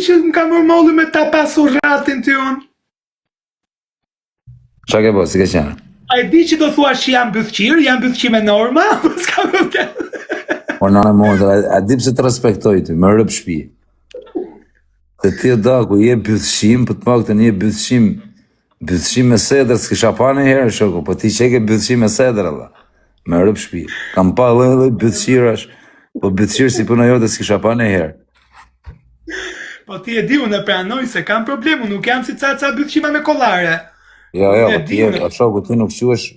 që më ka mërmollu me ta pasur ratin ty unë? Qa ke po, si ke qenë? A e di që do thua që jam bythqime norma, po s'ka problem. Por nana motra, a di pse të respektoj ty, më rëp shpi. Se ti e daku, je bythshim, për të pak të një bythshim me sedër, s'kisha pa në herë, shoko, po ti që ke bythshim me sedër, Allah. Më rëp shpi. Kam pa dhe bythshirash, po bythshirë si puna jote s'kisha pa në herë. Po ti e di unë e pranoj se kam problemu, nuk jam si ca bythqima me kollare. Jo, po ti e, shoku, ti nuk quesh,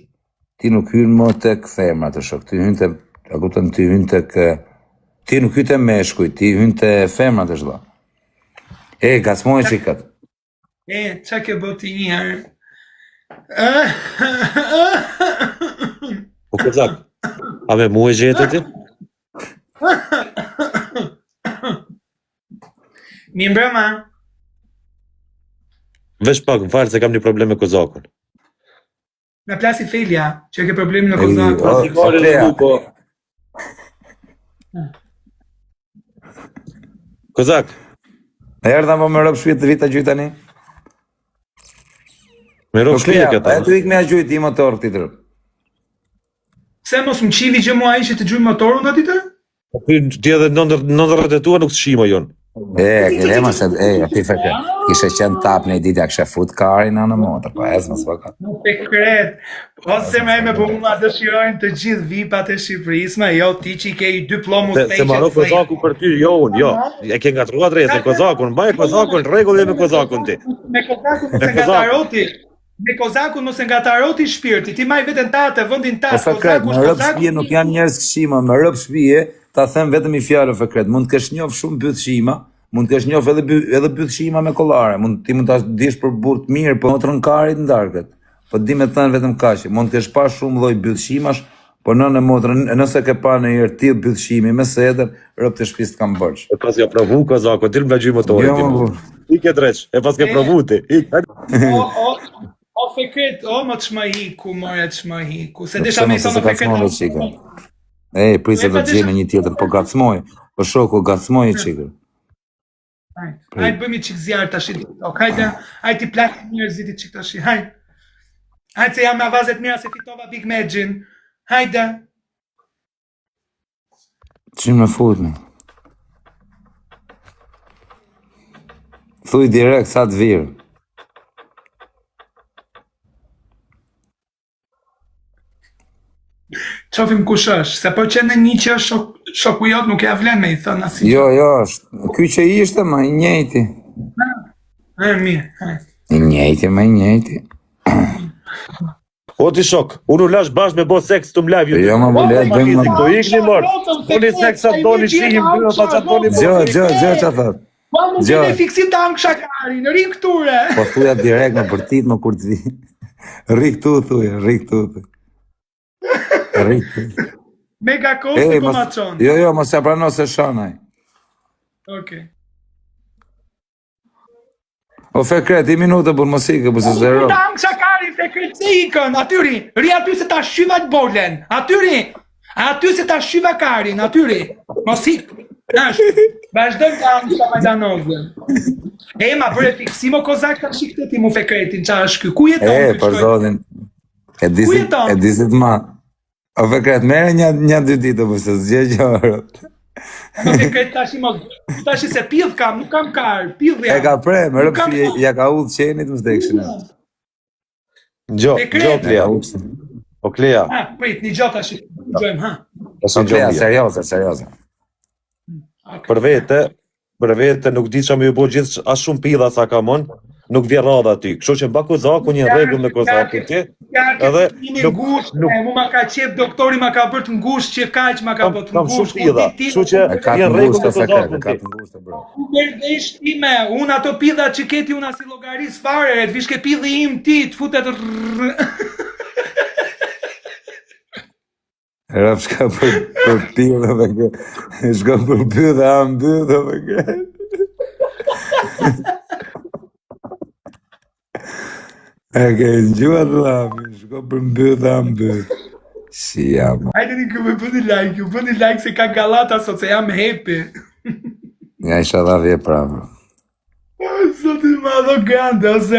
ti nuk hynë më tek femra të shok, ti hynë të, a kuptën, ti hynë tek, ti nuk hynë të meshkuj, ti hynë të femra të shla. E, gacmoj që i këtë. E, qa ke boti një herë? Po Kozak, a me mu e gjetë ti? Mi mbrëma. Vesh pak falë se kam një problem me Kozakun. Në plasi Felja, që ke problem në Kozakun. Kozak. E erdha më rëpë shpjet të vita gjyta një? Me rëpë shpjet këta. E të ik me a gjyt i motor këti të rëpë. Se mos më qivi gjë mua i që të gjujë motorun në ditë? Ti edhe nëndërët e tua nuk të shimo jonë. Këre më se, aty fekre, kishe qenë tap në i ditë, a kishe fut karin në motor, pa e zë më s'paka. Nuk e kret, ose me po më dëshirojnë të gjithë vipat e Shqipërisme, jo ti që i ke i diplomu të Se marro Kozakun për ty, jo unë, jo. E ke nga të ruat rejtë, Kozakun, baj Kozakun, regull e me Kozakun ti. Me Kozakun nëse nga taroti, me Kozakun nëse nga taroti shpirti, ti maj vetën tatë, vëndin tatë, Fekret, në rëpë shpije nuk janë njerës këshima, në rëpë shpije, ta them vetëm i fjallë, Fekret, mund të kesh njof shumë bythshima, mund të kesh njof edhe bythshima me kollare, ti mund të dish për burë të mirë, po të rënkarit në darket, po di me thënë vetëm kashi, mund të kesh pa shumë lloj bythshimash, po në motrën, nëse ke pa në herë ti bythshimi me sedër, rëpë të shpis të kam bërç. E pas ke provu Kozako, ti më gjy motorin ti. I ke dreq, e pas ke provu ti. O Fekret, o më të shmahiku, more të shmahiku, se desha me i thonë Fekret. Ej, prisë do të gjejmë një tjetër, po gacmoj, po shoku gacmoj i qikër. Hajde bëjmë i qikë zjarë të ashtë, hajde ti plakë njerëzit i qikë të ashtë, hajde. Hajde se jam me avazet mira se fitova Big Magin, hajde. Që me futni? Thuj direkt sa të virë. Qofim kush është, se po qenë një që është shoku jot nuk e avlen me i thënë asë. Jo, ky që ishte ma i njejti. Mirë, I njejti. O ti shok, unë u lash bashkë me bo seks të mlajv. Jo, ma bullet, bëjmë më... Këto ikni mërë, unë i seksa të doni shihim, bëjmë fa që të doni mërë. Gjë që thot. Po më të në fiksim të angë shakari, në rinë këture. Po thuja direkt më përtit më kur të vi. Ri këtu thuja, ri këtu. Mega kosti po ma qonë. Jo, mos ja prano se shanaj. Okej. O Fekret, i minutë për mos ikë, për se zero. Ta angë shakari, Fekret, se ikën, atyri. Ri aty se ta shyva të bolen. Aty se ta shyva karin, atyri. Mos ikë. Vazhdojmë të angë shakajdanozën. Ma për e fiksimo Kozak të shikte ti mu Fekretin, qa është ku jeton? Për zotin. E disit ma. O Fekret, mere një dy ditë, për se zgje gjërë. Në Fekret tashi se pidh kam, nuk kam karë, pidh jam. E ka pre, më rëpë që ja ka udhë qenit më stekshën. Gjo, Klea. O Klea. Prit, një gjo tashi, gjojmë, ha. O Klea, serioze. Për vete, nuk di që me ju bo gjithë as shumë pidha sa ka mon, nuk vje radha ty. Kështu që mba Kozakun një regull me Kozakun ti, edhe mu ma ka qep doktori ma ka bërt ngusht që kaq ma ka bërt ngusht. Kam shumë pidha, kështu që një regull me Kozakun ti. U bërdesh ti me, unë ato pidha që keti unë asi logaris fare, të vishke pidhi im ti, të futet Rap shka për pidha me kërë, shka për pidha am pidha me kërë. E ke në gjuat lafi, shko për mbydha mbydh. Si jam. Hajde një këmë bëni like se ka galata sot se jam happy. Nga isha dhavi e pravë. ti madho grande, ose